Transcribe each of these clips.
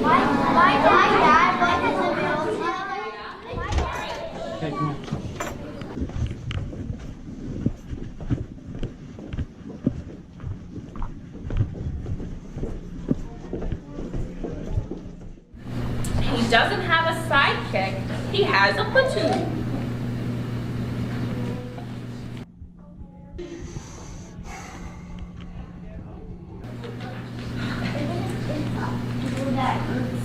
My dad was Okay, come on. He doesn't have a sidekick, he has a platoon.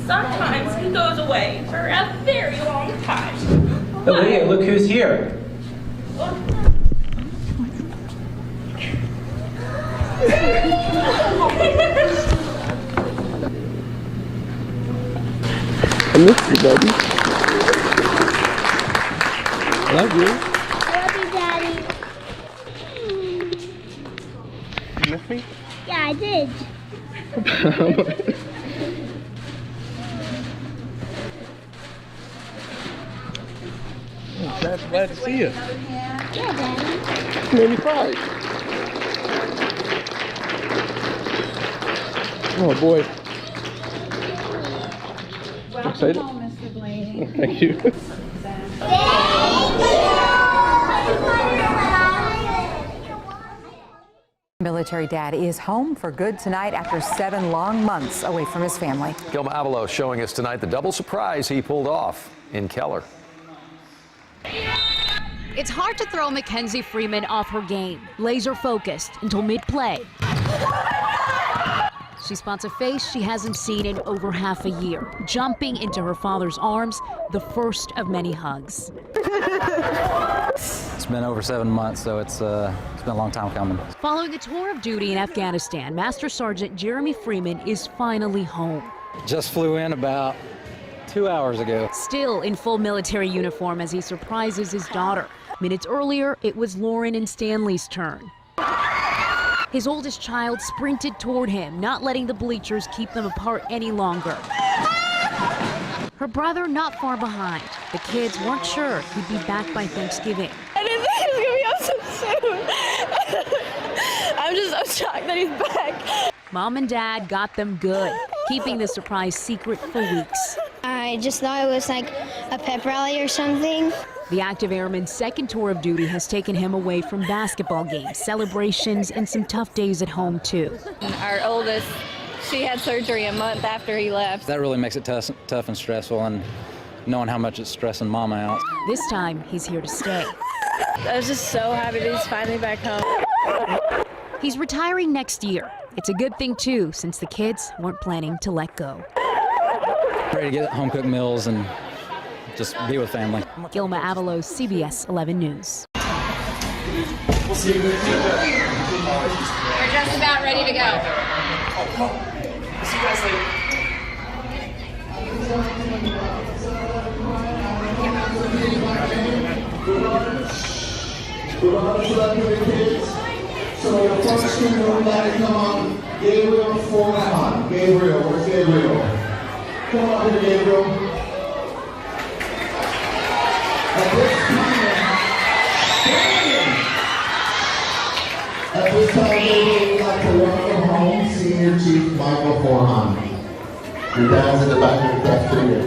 Sometimes he goes away for a very long time. Olivia, look who's here. I miss you, buddy. Love you. Love you, Daddy. You miss me? Yeah, I did. Glad to see you. Yeah, Daddy. You made me cry. Oh boy. Excited? Home, Mr. Blaney. Thank you. Military dad is home for good tonight after 7 long months away from his family. Gilma Avalos showing us tonight the double surprise he pulled off in Keller. It's hard to throw Mackenzie Freeman off her game, laser focused until mid-play. She spots a face she hasn't seen in over half a year, jumping into her father's arms, the first of many hugs. It's been over 7 months, so it's been a long time coming. Following a tour of duty in Afghanistan, Master Sergeant Jeremy Freeman is finally home. Just flew in about 2 hours ago. Still in full military uniform as he surprises his daughter. Minutes earlier, it was Lauren and Stanley's turn. His oldest child sprinted toward him, not letting the bleachers keep them apart any longer. Her brother not far behind. The kids weren't sure he'd be back by Thanksgiving. I didn't think he was gonna be out so soon. I'm just so shocked that he's back. Mom and Dad got them good, keeping the surprise secret for weeks. I just thought it was like a pep rally or something. The active airman's second tour of duty has taken him away from basketball games, celebrations, and some tough days at home, too. Our oldest, she had surgery a month after he left. That really makes it tough and stressful, and knowing how much it's stressing Mama out. This time, he's here to stay. I was just so happy that he's finally back home. He's retiring next year. It's a good thing, too, since the kids weren't planning to let go. Ready to get home-cooked meals and just be with family. Gilma Avalos, CBS 11 News. We're just about ready to go. See you guys later. So the first screen everybody come on, Gabriel 4-1. Gabriel, where's Gabriel? Come on here, Gabriel. At this time, Gabriel, we'd like to welcome home Senior Chief Michael Forhan. Your dad's in the back of the cafeteria.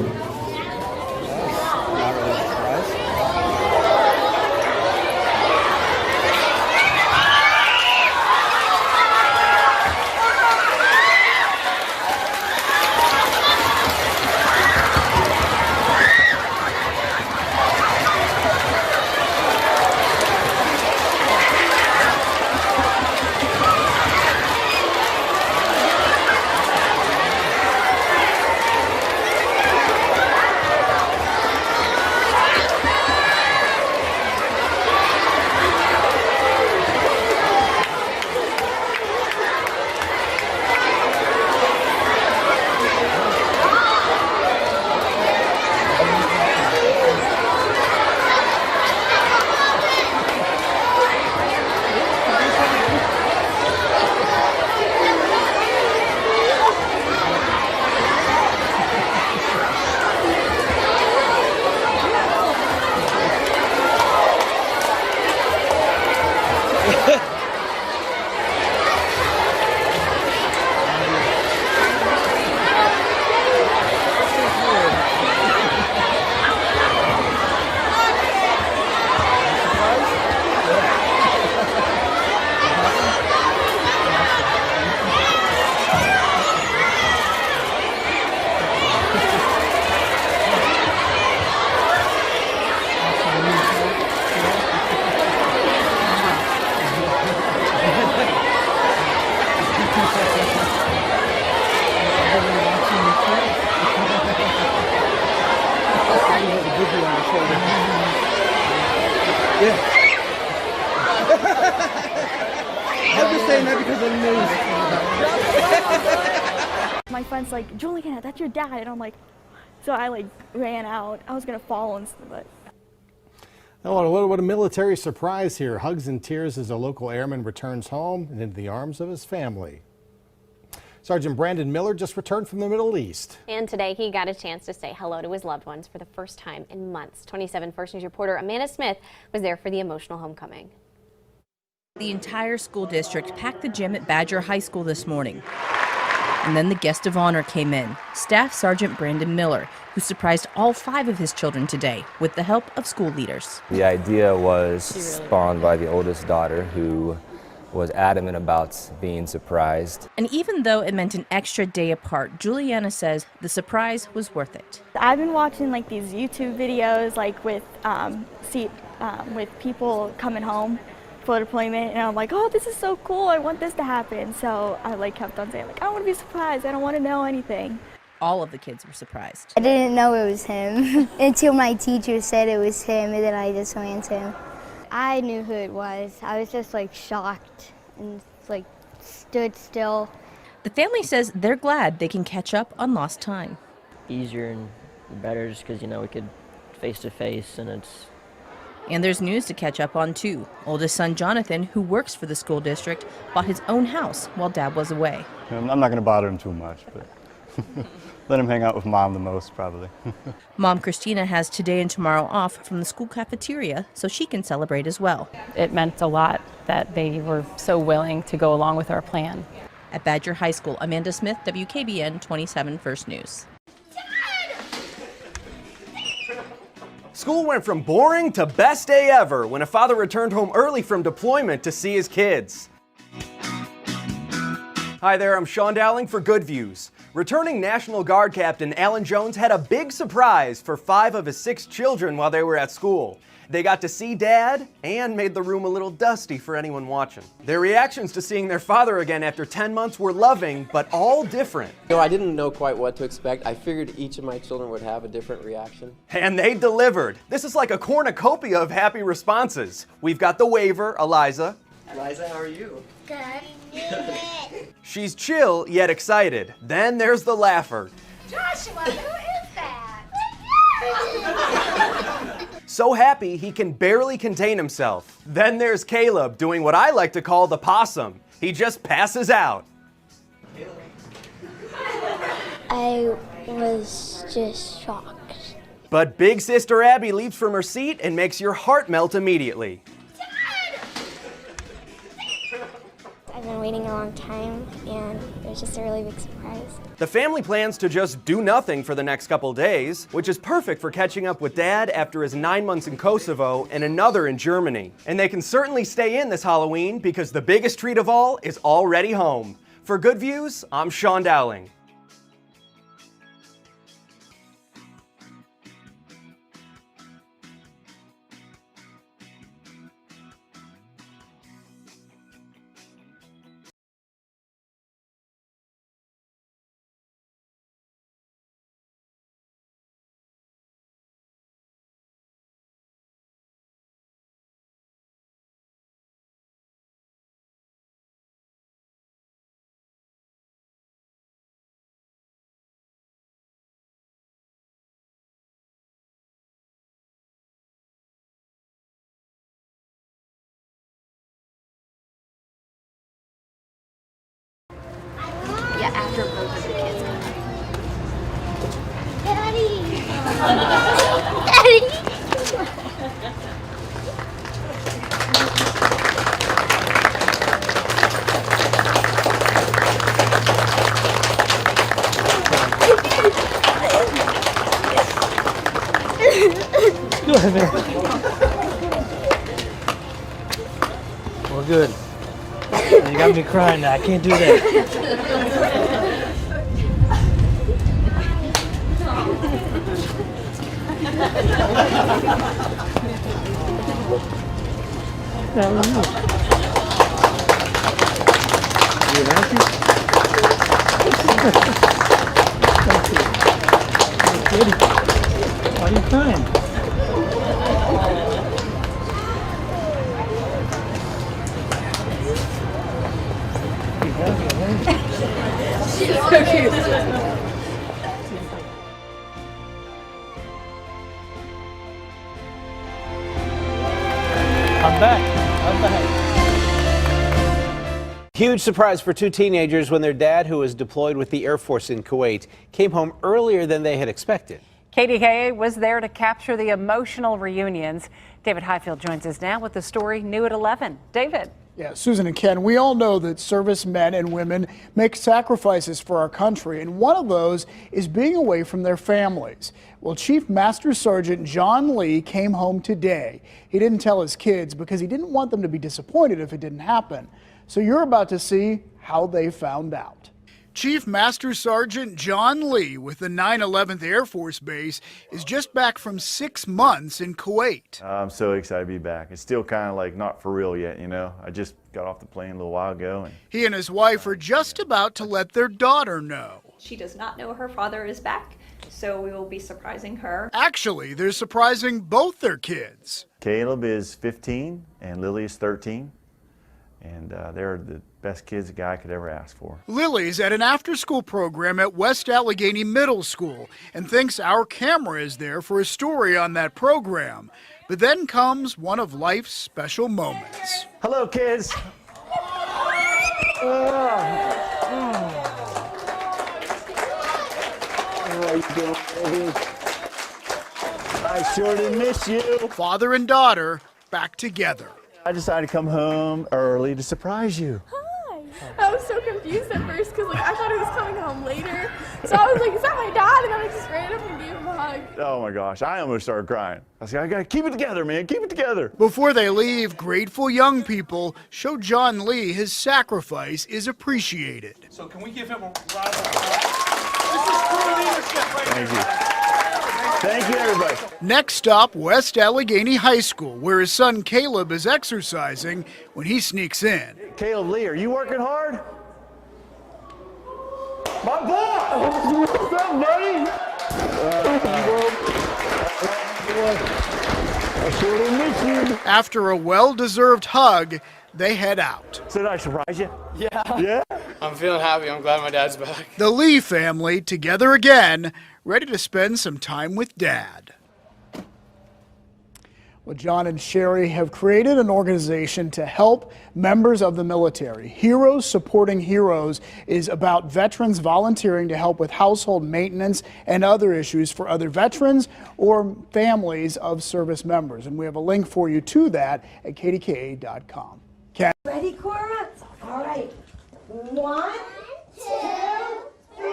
I'm just saying that because of the news. My friend's like, Juliana, that's your dad. And I'm like, so I like ran out. I was going to fall and stuff, but. Oh, what a military surprise here. Hugs and tears as a local airman returns home and into the arms of his family. Sergeant Brandon Miller just returned from the Middle East. And today he got a chance to say hello to his loved ones for the first time in months. 27 First News reporter Amanda Smith was there for the emotional homecoming. The entire school district packed the gym at Badger High School this morning. And then the guest of honor came in, Staff Sergeant Brandon Miller, who surprised all 5 of his children today with the help of school leaders. The idea was spawned by the oldest daughter, who was adamant about being surprised. And even though it meant an extra day apart, Juliana says the surprise was worth it. I've been watching like these YouTube videos like with people coming home for deployment, and I'm like, oh, this is so cool, I want this to happen. So I like kept on saying like, I want to be surprised, I don't want to know anything. All of the kids were surprised. I didn't know it was him until my teacher said it was him, and then I just ran to him. I knew who it was. I was just like shocked and like stood still. The family says they're glad they can catch up on lost time. Easier and better just because, you know, we could face to face, and it's. And there's news to catch up on too. Oldest son Jonathan, who works for the school district, bought his own house while Dad was away. I'm not going to bother him too much, but let him hang out with Mom the most, probably. Mom Christina has today and tomorrow off from the school cafeteria so she can celebrate as well. It meant a lot that they were so willing to go along with our plan. At Badger High School, Amanda Smith, WKBN 27 First News. School went from boring to best day ever when a father returned home early from deployment to see his kids. Hi there, I'm Sean Dowling for Good Views. Returning National Guard Captain Alan Jones had a big surprise for 5 of his 6 children while they were at school. They got to see Dad and made the room a little dusty for anyone watching. Their reactions to seeing their father again after 10 months were loving, but all different. You know, I didn't know quite what to expect. I figured each of my children would have a different reaction. And they delivered. This is like a cornucopia of happy responses. We've got the waver, Eliza. Eliza, how are you? Good. She's chill yet excited. Then there's the laugher. Joshua, who is that? So happy he can barely contain himself. Then there's Caleb doing what I like to call the possum. He just passes out. I was just shocked. But big sister Abby leaps from her seat and makes your heart melt immediately. I've been waiting a long time, and it was just a really big surprise. The family plans to just do nothing for the next couple days, which is perfect for catching up with Dad after his 9 months in Kosovo and another in Germany. And they can certainly stay in this Halloween because the biggest treat of all is already home. For Good Views, I'm Sean Dowling. Yeah, after both of the kids come. Daddy! Daddy! Go ahead there. We're good. You got me crying now. I can't do that. You happy? Why are you crying? She's so cute. I'm back. I'm back. Huge surprise for two teenagers when their dad, who was deployed with the Air Force in Kuwait, came home earlier than they had expected. KDKA was there to capture the emotional reunions. David Highfield joins us now with the story new at 11. David. Yeah, Susan and Ken, we all know that servicemen and women make sacrifices for our country, and one of those is being away from their families. Well, Chief Master Sergeant John Lee came home today. He didn't tell his kids because he didn't want them to be disappointed if it didn't happen. So you're about to see how they found out. Chief Master Sergeant John Lee with the 911th Air Force Base is just back from 6 months in Kuwait. I'm so excited to be back. It's still kind of like not for real yet, you know. I just got off the plane a little while ago. And he and his wife are just about to let their daughter know. She does not know her father is back, so we will be surprising her. Actually, they're surprising both their kids. Caleb is 15 and Lily is 13. And they're the best kids a guy could ever ask for. Lily's at an after-school program at West Allegheny Middle School and thinks our camera is there for a story on that program. But then comes one of life's special moments. Hello, kids. How you doing, baby? I sure did miss you. Father and daughter back together. I decided to come home early to surprise you. Hi. I was so confused at first because I thought he was coming home later. So I was like, is that my dad? And then I just ran up and gave him a hug. Oh my gosh, I almost started crying. I said, I gotta keep it together, man, keep it together. Before they leave, grateful young people show John Lee his sacrifice is appreciated. So can we give him a round of applause? This is true leadership right Thank you. Thank you, everybody. Next stop, West Allegheny High School, where his son Caleb is exercising when he sneaks in. Caleb Lee, are you working hard? My boy! What's up, buddy? I sure did miss you. After a well-deserved hug, they head out. So did I surprise you? Yeah. Yeah? I'm feeling happy. I'm glad my dad's back. The Lee family together again, ready to spend some time with Dad. Well, John and Sherry have created an organization to help members of the military. Heroes Supporting Heroes is about veterans volunteering to help with household maintenance and other issues for other veterans or families of service members. And we have a link for you to that at kdka.com. Ken? Ready, Cora? All right. 1, 2, 3.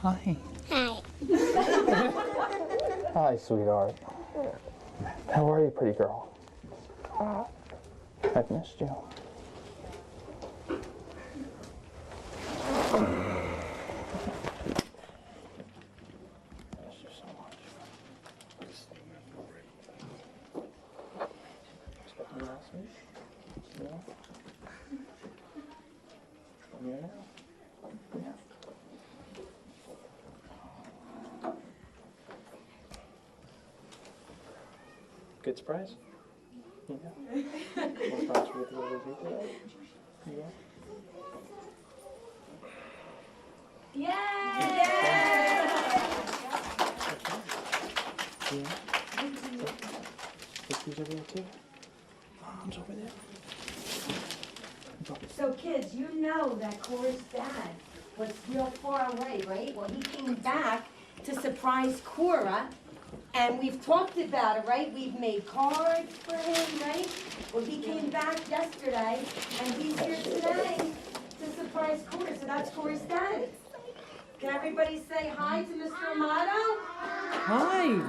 Hi. Hi. Hi, sweetheart. How are you, pretty girl? I've missed you. Good surprise? Yeah. What surprise with the little today? Yeah. Yeah. Who's over there too? Mom's over there. So kids, you know that Cora's dad was real far away, right? Well, he came back to surprise Cora, and we've talked about it, right? We've made cards for him, right? Well, he came back yesterday, and he's here today to surprise Cora, so that's Cora's dad. Can everybody say hi to Mr. Amato? Hi.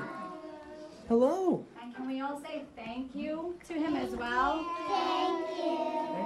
Hello. And can we all say thank you to him as well? Thank you.